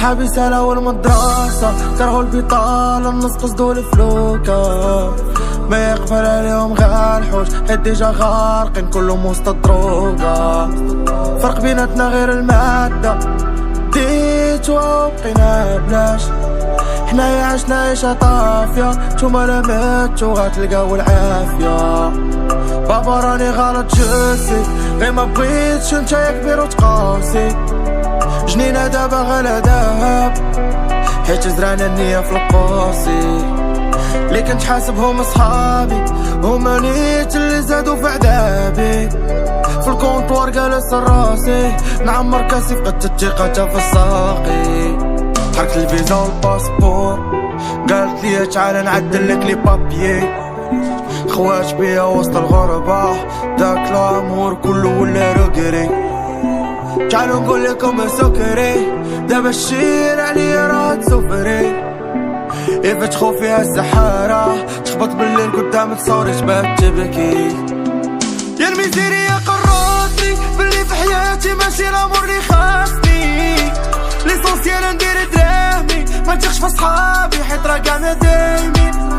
صحابي سالاو المدرسة كرهو البطالة النص قصدو الفلوكة ما يقبل عليهم غير الحوش حيت ديجا غارقين كلهم وسط الدروقة فرق بيناتنا غير المادة ديتو بقينا بلاش حنايا عشنا عيشة طافية نتوما لا ماتو غتلقاو العافية بابا راني غلط جوسي غير ما بغيتش نتا كبير وتقاسي جنينة دابا غلا دهب حيت زرعنا النية في القاسي اللي كنت حاسبهم صحابي هما نيت اللي زادو في عذابي في الكونطوار جالس راسي نعمر كاسي فقدت الثقة في الساقي حركت الفيزا والباسبور قالت لي تعال نعدلك لي بابيي خوات بيا وسط الغربة داك لامور كله ولا رقري تعالوا نقول لكم سكري دابا الشير عليا راه تسفري إذا تخوف فيها السحارة تخبط بالليل قدام تصوري تبات تبكي يا الميزيريا قررتني باللي في حياتي ماشي الامور اللي خاصني ليسونسيال ندير دراهمي ما تثقش في صحابي حيت راه كاع ما دايمين